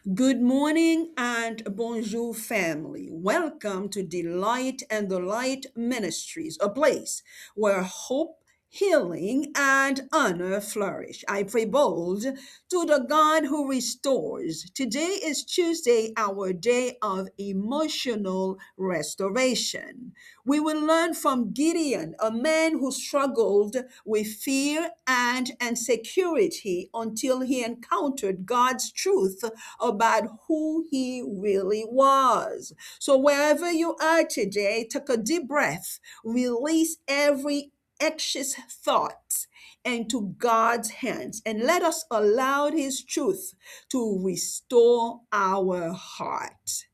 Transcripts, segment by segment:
Good morning and bonjour, family. Welcome to Delight and the Light Ministries, a place where hope, healing, and honor flourish. I pray bold to the God who restores. Today is Tuesday, our day of emotional restoration. We will learn from Gideon, a man who struggled with fear and insecurity until he encountered God's truth about who he really was. So, wherever you are today, take a deep breath, release every anxious thought into God's hands, and let us allow his truth to restore our heart.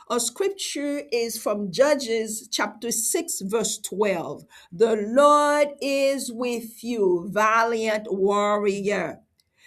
Our scripture is from Judges chapter 6, verse 12. The Lord is with you, valiant warrior.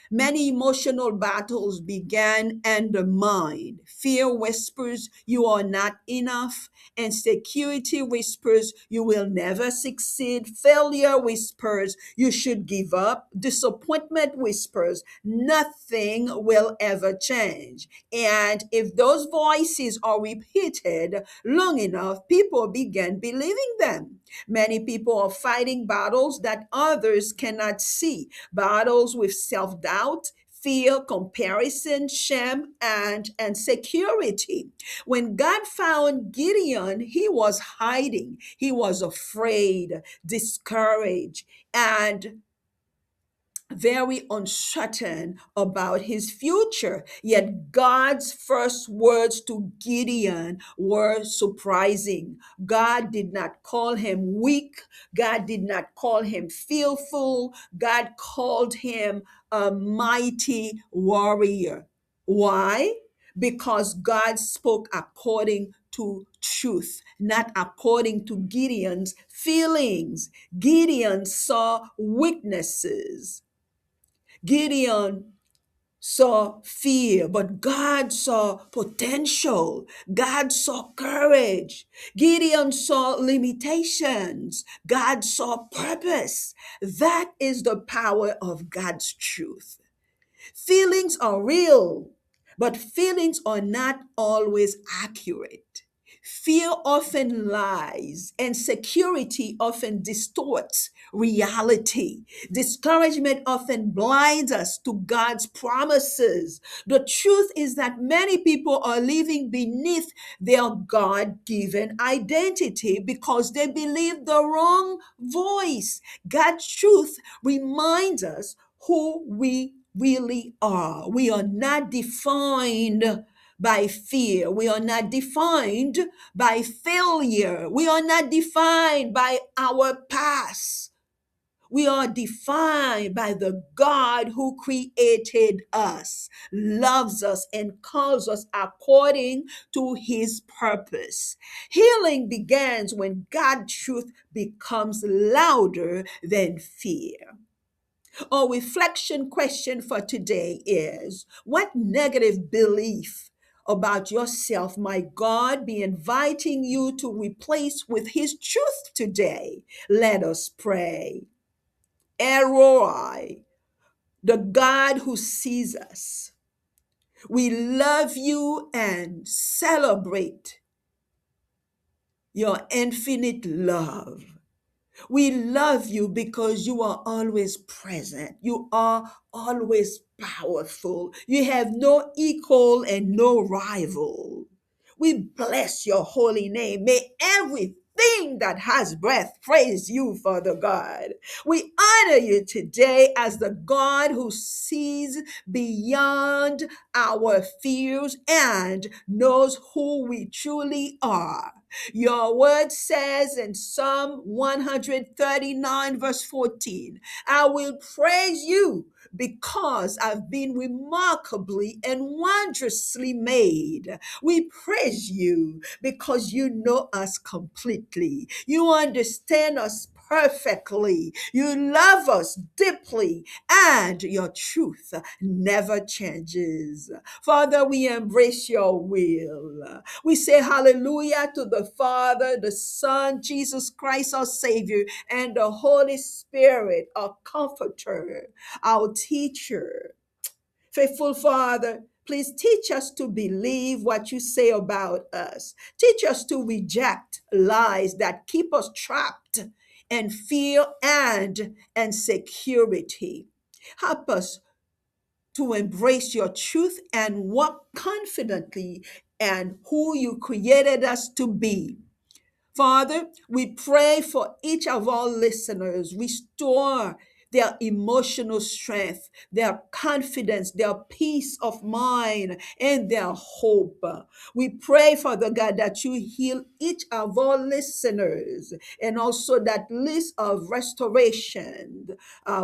Many emotional battles began in the mind. Fear whispers you are not enough. Insecurity whispers you will never succeed. Failure whispers you should give up. Disappointment whispers nothing will ever change. And if those voices are repeated long enough, people begin believing them. Many people are fighting battles that others cannot see, battles with self doubt, fear, comparison, shame, and insecurity. When God found Gideon, he was hiding, he was afraid, discouraged, and very uncertain about his future. Yet God's first words to Gideon were surprising. God did not call him weak, God did not call him fearful, God called him a mighty warrior. Why? Because God spoke according to truth, not according to Gideon's feelings. Gideon saw weaknesses. Gideon saw fear, but God saw potential. God saw courage. Gideon saw limitations. God saw purpose. That is the power of God's truth. Feelings are real, but feelings are not always accurate. Fear often lies, and security often distorts reality. Discouragement often blinds us to God's promises. The truth is that many people are living beneath their God given identity because they believe the wrong voice. God's truth reminds us who we really are. We are not defined by fear. We are not defined by failure. We are not defined by our past. We are defined by the God who created us, loves us, and calls us according to his purpose. Healing begins when God's truth becomes louder than fear. Our reflection question for today is: what negative belief about yourself might God be inviting you to replace with his truth today? Let us pray. Elroy, the God who sees us, we love you and celebrate your infinite love. We love you because you are always present. You are always powerful. You have no equal and no rival. We bless your holy name. May everything that has breath praise you, Father God. We honor you today as the God who sees beyond our fears and knows who we truly are. Your word says in Psalm 139, verse 14, I will praise you because I've been remarkably and wondrously made. We praise you because you know us completely. You understand us perfectly. You love us deeply, and your truth never changes. Father, we embrace your will. We say hallelujah to the Father, the Son, Jesus Christ, our Savior, and the Holy Spirit, our comforter, our teacher. Faithful Father, please teach us to believe what you say about us. Teach us to reject lies that keep us trapped in fear and insecurity. Help us to embrace your truth and walk confidently and who you created us to be. Father, we pray for each of our listeners. Restore their emotional strength, their confidence, their peace of mind, and their hope. We pray, Father God, that you heal each of our listeners and also that list of restoration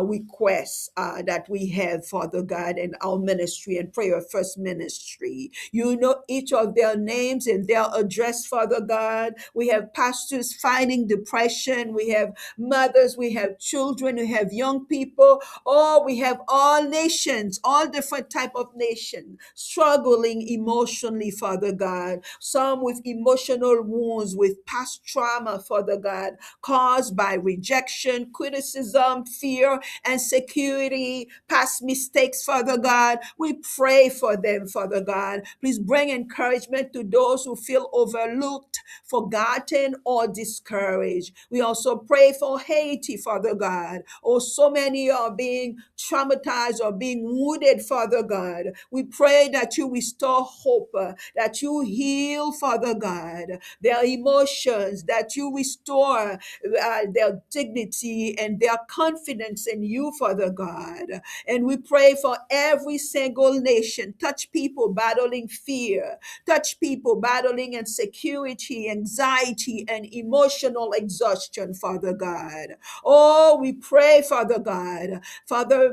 requests that we have, Father God, in our ministry and Prayer First Ministry. You know each of their names and their address, Father God. We have pastors fighting depression. We have mothers. We have children. We have young people. Oh, we have all nations, all different type of nations struggling emotionally, Father God. Some with emotional wounds, with past trauma, Father God, caused by rejection, criticism, fear, and security, past mistakes, Father God. We pray for them, Father God. Please bring encouragement to those who feel overlooked, forgotten, or discouraged. We also pray for Haiti, Father God. Oh, so many are being traumatized or being wounded, Father God. We pray that you restore hope, that you heal, Father God, their emotions, that you restore their dignity and their confidence in you, Father God. And we pray for every single nation. Touch people battling fear, touch people battling insecurity, anxiety, and emotional exhaustion, Father God. Oh, we pray, Father God, Father,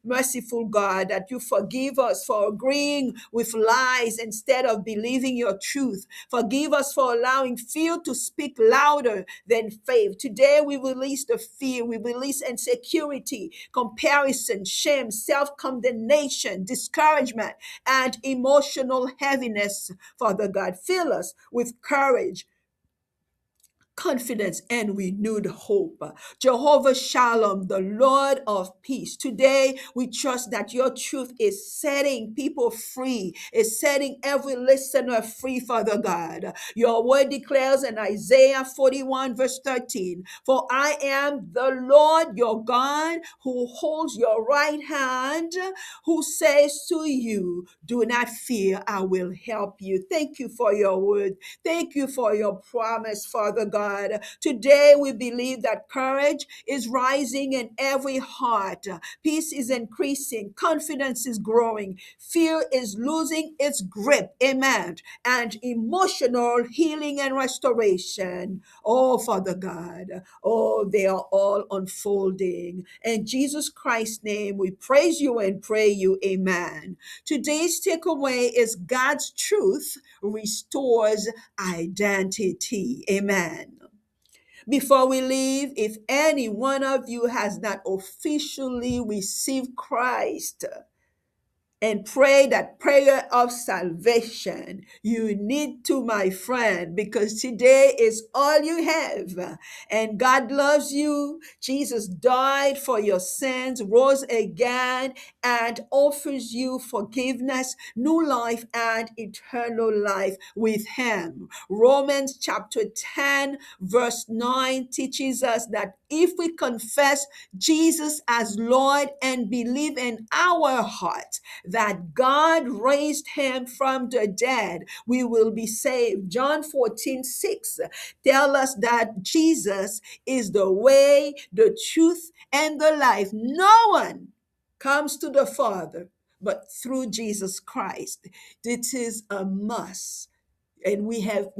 merciful God, that you forgive us for agreeing with lies instead of believing your truth. Forgive us for allowing fear to speak louder than faith. Today we release the fear, we release insecurity, comparison, shame, self condemnation, discouragement, and emotional heaviness. Father God, fill us with courage, confidence, and renewed hope. Jehovah Shalom, the Lord of peace. Today, we trust that your truth is setting people free, is setting every listener free, Father God. Your word declares in Isaiah 41, verse 13, "For I am the Lord your God who holds your right hand, who says to you, do not fear, I will help you." Thank you for your word. Thank you for your promise, Father God. Today we believe that courage is rising in every heart. Peace is increasing. Confidence is growing. Fear is losing its grip. Amen. And emotional healing and restoration. Oh, Father God. Oh, they are all unfolding. In Jesus Christ's name, we praise you and pray you. Amen. Today's takeaway is God's truth restores identity. Amen. Before we leave, if any one of you has not officially received Christ, and pray that prayer of salvation. You need to, my friend, because today is all you have. And God loves you. Jesus died for your sins, rose again, and offers you forgiveness, new life, and eternal life with Him. Romans chapter 10, verse 9 teaches us that if we confess Jesus as Lord and believe in our heart that God raised him from the dead, we will be saved. John 14:6 tell us that Jesus is the way, the truth, and the life. No one comes to the Father but through Jesus Christ. This is a must, and we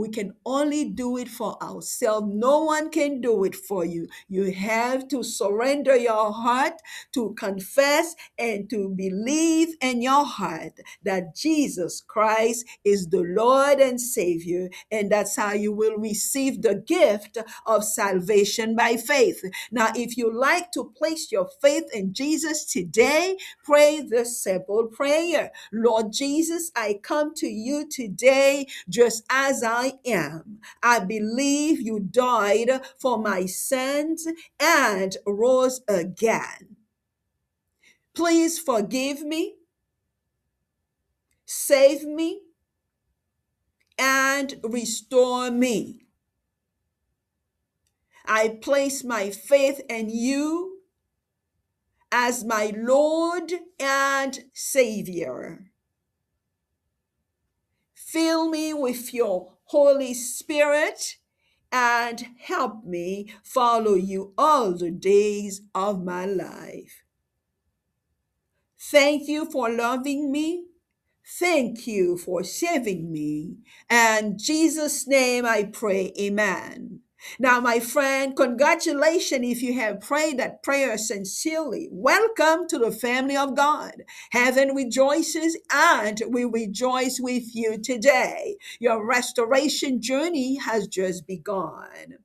can only do it for ourselves. No one can do it for you. You have to surrender your heart, to confess and to believe in your heart that Jesus Christ is the Lord and Savior, and that's how you will receive the gift of salvation by faith. Now, if you like to place your faith in Jesus today, pray this simple prayer. Lord Jesus, I come to you today just as I am. I believe you died for my sins and rose again. Please forgive me. save me, and restore me. I place my faith in you as my Lord and Savior. Fill me with your Holy Spirit and help me follow you all the days of my life. Thank you for loving me. Thank you for saving me. And Jesus' name I pray, amen. Now, my friend, congratulations if you have prayed that prayer sincerely. Welcome to the family of God. Heaven rejoices and we rejoice with you today. Your restoration journey has just begun.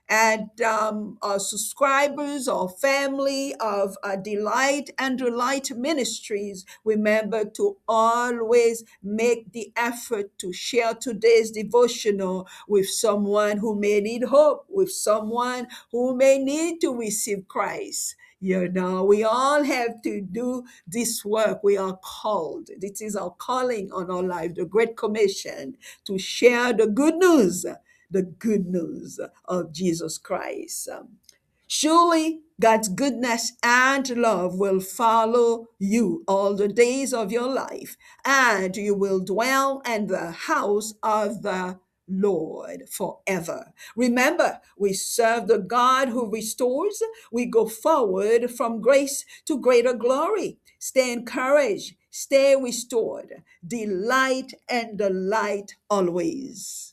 And our subscribers or family of Delight and Delight Ministries, remember to always make the effort to share today's devotional with someone who may need hope, with someone who may need to receive Christ. You know, we all have to do this work. We are called. This is our calling on our life, the Great Commission, to share the good news of Jesus Christ. Surely God's goodness and love will follow you all the days of your life, and you will dwell in the house of the Lord forever. Remember, we serve the God who restores. We go forward from grace to greater glory. Stay encouraged, stay restored. Delight and delight always.